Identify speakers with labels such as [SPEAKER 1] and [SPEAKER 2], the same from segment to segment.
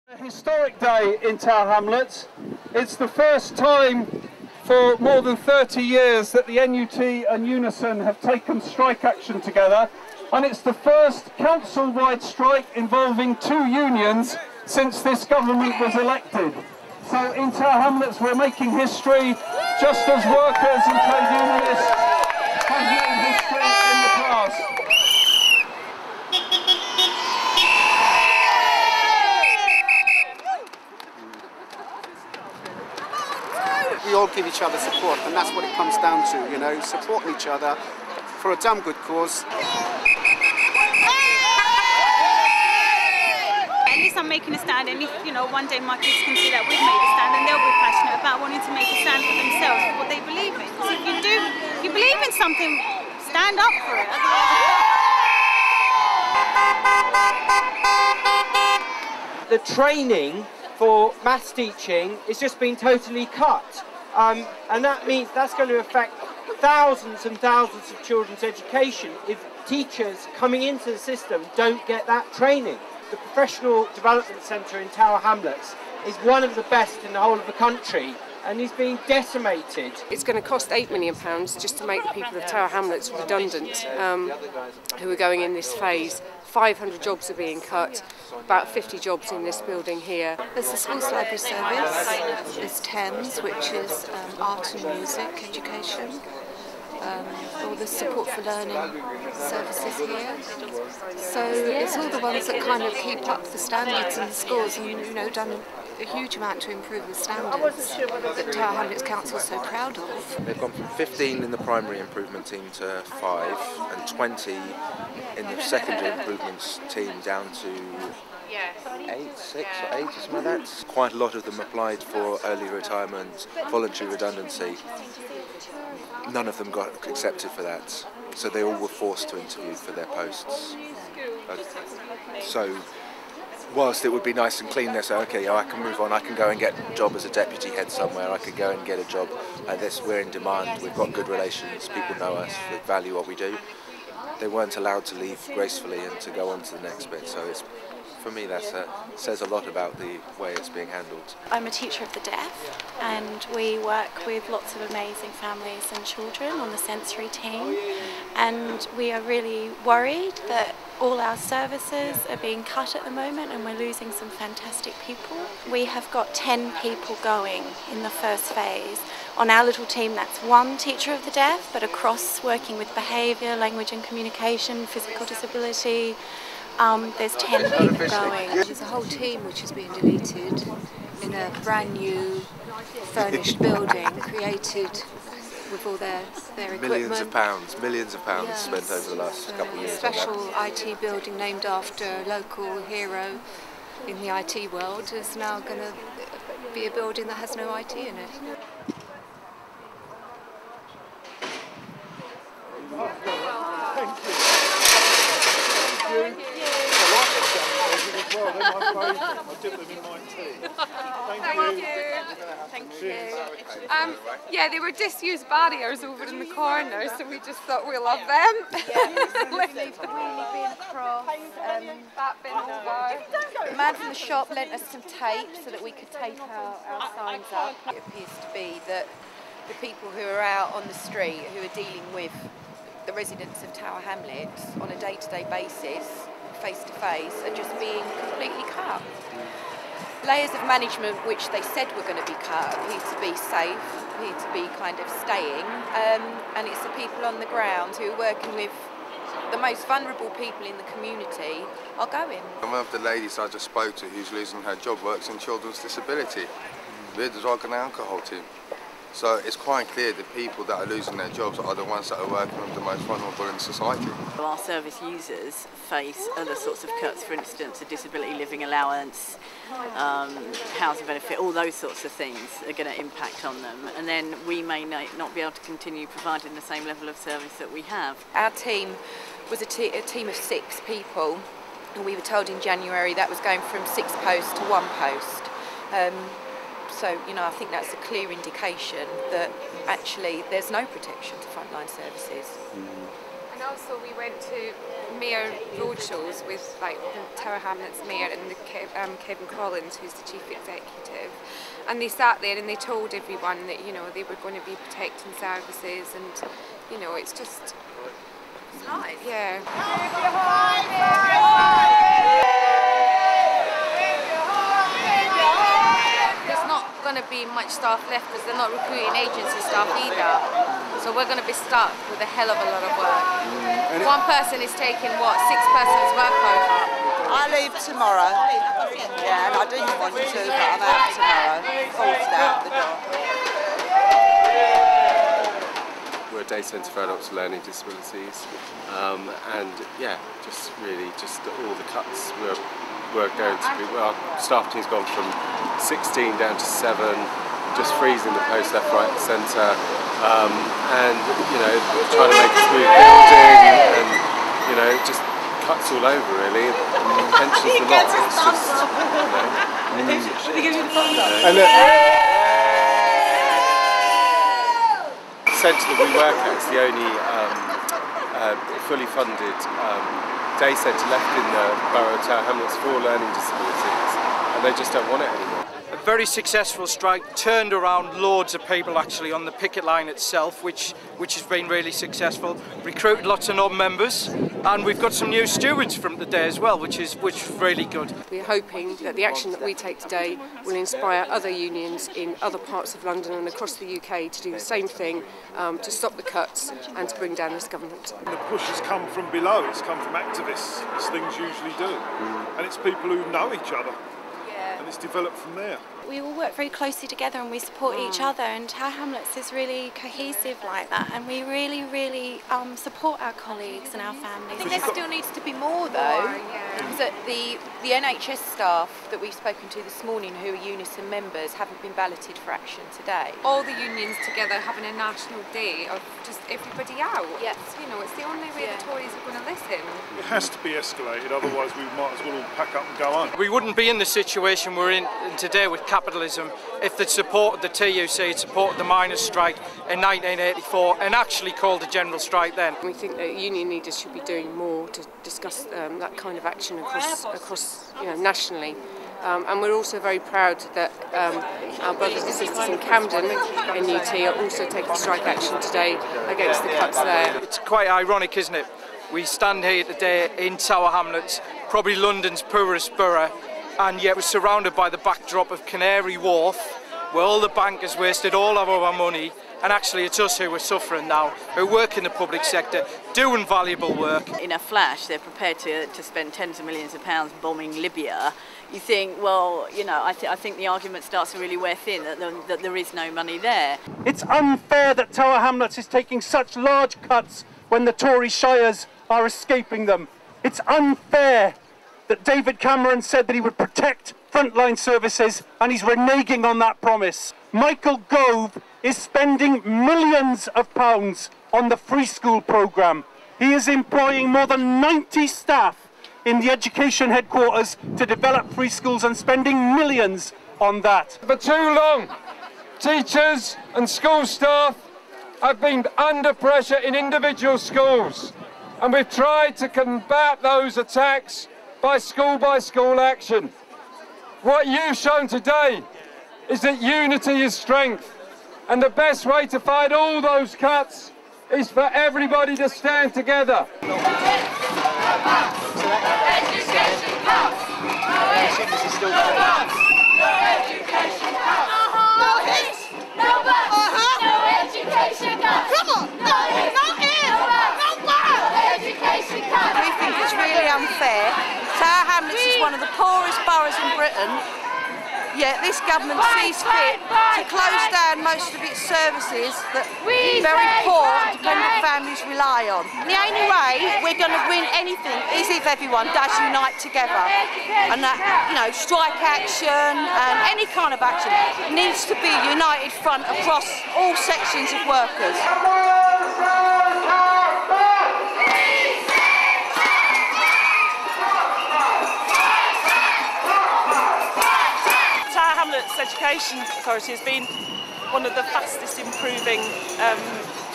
[SPEAKER 1] A historic day in Tower Hamlets. It's the first time for more than 30 years that the NUT and Unison have taken strike action together, and it's the first council-wide strike involving two unions since this government was elected. So in Tower Hamlets we're making history, just as workers and trade unionists have made history in the past.
[SPEAKER 2] We all give each other support, and that's what it comes down to, you know, supporting each other for a damn good cause.
[SPEAKER 3] At least I'm making a stand, and if, you know, one day my kids can see that we've made a stand, and they'll be passionate about wanting to make a stand for themselves, for what they believe in. So if you believe in something, stand up for it.
[SPEAKER 4] The training for maths teaching is just being totally cut. And that means that's going to affect thousands and thousands of children's education if teachers coming into the system don't get that training. The Professional Development Centre in Tower Hamlets is one of the best in the whole of the country, and is being decimated.
[SPEAKER 5] It's going to cost £8 million just to make the people of Tower Hamlets redundant who are going in this phase. 500 jobs are being cut, about 50 jobs in this building here.
[SPEAKER 6] There's the Schools Library Service, there's Thames, which is art and music education, all the support for learning services here. So it's all the ones that kind of keep up the standards in the schools, and, you know, done a huge amount to improve the standards that Tower Hamlets Council is so proud of.
[SPEAKER 7] They've gone from 15 in the primary improvement team to 5, and 20 in the secondary improvements team down to 6 or 8 or something like that. Quite a lot of them applied for early retirement, voluntary redundancy. None of them got accepted for that, so they all were forced to interview for their posts. So whilst it would be nice and clean, they say, okay, I can move on, I can go and get a job as a deputy head somewhere, I can go and get a job like this, we're in demand, we've got good relations, people know us, they value what we do. They weren't allowed to leave gracefully and to go on to the next bit, so it's, for me that says a lot about the way it's being handled.
[SPEAKER 8] I'm a teacher of the deaf, and we work with lots of amazing families and children on the sensory team, and we are really worried that all our services are being cut at the moment and we're losing some fantastic people. We have got 10 people going in the first phase. On our little team, that's one teacher of the deaf, but across working with behaviour, language and communication, physical disability, there's 10 people going.
[SPEAKER 6] There's a whole team which is being deleted in a brand new furnished building created with all their equipment.
[SPEAKER 7] Millions of pounds
[SPEAKER 6] yes.
[SPEAKER 7] spent over the last couple of years.
[SPEAKER 6] A special IT building named after a local hero in the IT world is now going to be a building that has no IT in it.
[SPEAKER 5] Thank you. Yeah, they were disused barriers over in the corner, so we just thought we love them.
[SPEAKER 9] We've been across,
[SPEAKER 5] that bin over.
[SPEAKER 9] the man from the shop lent us some tape so that we could tape our signs up. It appears to be that the people who are out on the street, who are dealing with the residents of Tower Hamlets on a day-to-day basis, face-to-face, are just being completely cut. Layers of management which they said were going to be cut appear to be safe, appear to be kind of staying, and it's the people on the ground who are working with the most vulnerable people in the community are going.
[SPEAKER 10] One of the ladies I just spoke to who's losing her job works in children's disability. We're the drug and alcohol team. So it's quite clear the people that are losing their jobs are the ones that are working with the most vulnerable in society.
[SPEAKER 11] Our service users face other sorts of cuts, for instance, a disability living allowance, housing benefit, all those sorts of things are going to impact on them, and then we may not be able to continue providing the same level of service that we have.
[SPEAKER 9] Our team was a team of 6 people, and we were told in January that was going from 6 posts to 1 post. So, you know, I think that's a clear indication that actually there's no protection to frontline services.
[SPEAKER 5] also we went to Mayor Roadshow's with like the Tower Hamlets Mayor and the Kevin Collins, who's the Chief Executive, and they sat there and they told everyone that, you know, they were going to be protecting services, and, you know, it's just nice. Yeah.
[SPEAKER 12] There's not going to be much staff left because they're not recruiting agency staff either. So we're going to be stuck with a hell of a lot of work. One person is taking, what, 6 persons' work over.
[SPEAKER 13] I leave tomorrow. Yeah, and I didn't want to, but I'm out tomorrow. Forced out the door.
[SPEAKER 14] We're a day centre for adults with learning disabilities, and yeah, just really just all the cuts we're going to be. Well, our staff team's gone from 16 down to 7, just freezing the post left, right, and centre, and you know, trying to make a smooth building, and you know, just cuts all over really. Pensions a lot. It's just, you know. The centre that we work at is the only fully funded day centre left in the borough of Tower Hamlets for learning disabilities, and they just don't want it anymore.
[SPEAKER 15] A very successful strike, turned around loads of people actually on the picket line itself, which has been really successful. Recruited lots of non-members, and we've got some new stewards from the day as well, which is really good.
[SPEAKER 5] We're hoping that the action that we take today will inspire other unions in other parts of London and across the UK to do the same thing, to stop the cuts and to bring down this government.
[SPEAKER 16] The push has come from below, it's come from activists, as things usually do, and it's people who know each other. And it's developed from there.
[SPEAKER 8] We all work very closely together and we support each other, and Tower Hamlets is really cohesive like that, and we really support our colleagues and our families.
[SPEAKER 9] I think there still needs to be more though, because the NHS staff that we've spoken to this morning who are Unison members haven't been balloted for action today.
[SPEAKER 5] All the unions together having a national day of just everybody out.
[SPEAKER 9] Yes.
[SPEAKER 5] You know, it's the only way the Tories are going to listen.
[SPEAKER 16] It has to be escalated, otherwise we might as well all pack up and go home.
[SPEAKER 15] We wouldn't be in the situation we're in today with capitalism if they'd supported the TUC, had supported the miners' strike in 1984 and actually called a general strike then.
[SPEAKER 5] We think that union leaders should be doing more to discuss that kind of action across you know, nationally. And we're also very proud that our brothers and sisters in Camden, NUT, are also taking strike action today against the cuts there.
[SPEAKER 15] It's quite ironic, isn't it? We stand here today in Tower Hamlets, probably London's poorest borough, and yet we're surrounded by the backdrop of Canary Wharf, where all the bankers wasted all of our money, and actually it's us who are suffering now, who work in the public sector, doing valuable work.
[SPEAKER 11] In a flash, they're prepared to spend tens of millions of pounds bombing Libya. You think, well, you know, I think the argument starts to really wear thin, that there is no money there.
[SPEAKER 1] It's unfair that Tower Hamlets is taking such large cuts when the Tory shires are escaping them. It's unfair that David Cameron said that he would protect frontline services, and he's reneging on that promise. Michael Gove is spending millions of pounds on the free school programme. He is employing more than 90 staff in the education headquarters to develop free schools and spending millions on that.
[SPEAKER 17] For too long, teachers and school staff have been under pressure in individual schools, and we've tried to combat those attacks by school action. What you've shown today is that unity is strength, and the best way to fight all those cuts is for everybody to stand together.
[SPEAKER 18] Education cuts! No education cuts! No education cuts! No hits! No buts! No education cuts! Come on! No hits! Not in! No education cuts!
[SPEAKER 13] We think it's really unfair. Tower Hamlets is one of the poorest boroughs in Britain, yet this government sees fit to close down most of its services that very poor and dependent families rely on. The only way we're going to win anything is if everyone does unite together, and that, you know, strike action and any kind of action needs to be a united front across all sections of workers.
[SPEAKER 19] Education Authority has been one of the fastest improving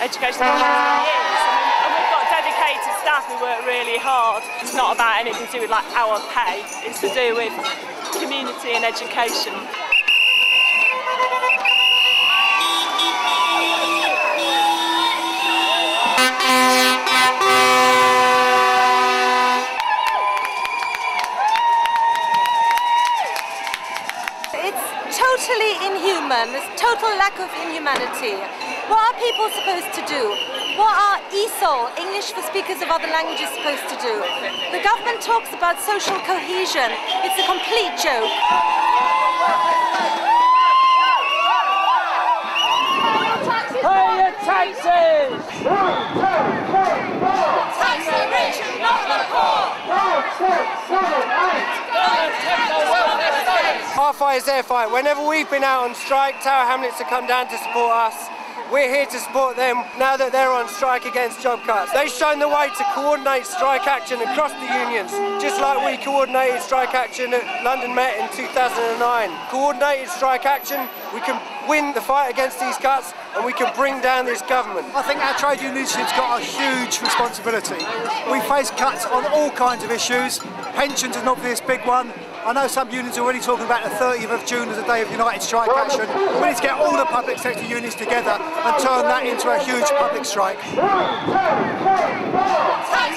[SPEAKER 19] education authorities in years, and we've got dedicated dedicated staff who work really hard. It's not about anything to do with like our pay, it's to do with community and education.
[SPEAKER 13] Totally inhuman. There's total lack of inhumanity. What are people supposed to do? What are ESOL, English for speakers of other languages, supposed to do? The government talks about social cohesion. It's a complete joke.
[SPEAKER 18] Pay your taxes! Tax the rich and not the poor! 5, 6, 7, 8!
[SPEAKER 4] Our fight is their fight. Whenever we've been out on strike, Tower Hamlets have come down to support us. We're here to support them now that they're on strike against job cuts. They've shown the way to coordinate strike action across the unions, just like we coordinated strike action at London Met in 2009. Coordinated strike action, we can win the fight against these cuts and we can bring down this government.
[SPEAKER 20] I think our trade unionship's got a huge responsibility. We face cuts on all kinds of issues. Pensions is not this big one. I know some unions are already talking about the 30th of June as a day of united strike action. We need to get all the public sector unions together and turn that into a huge public strike.
[SPEAKER 18] Tax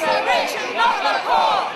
[SPEAKER 18] the rich and not the poor!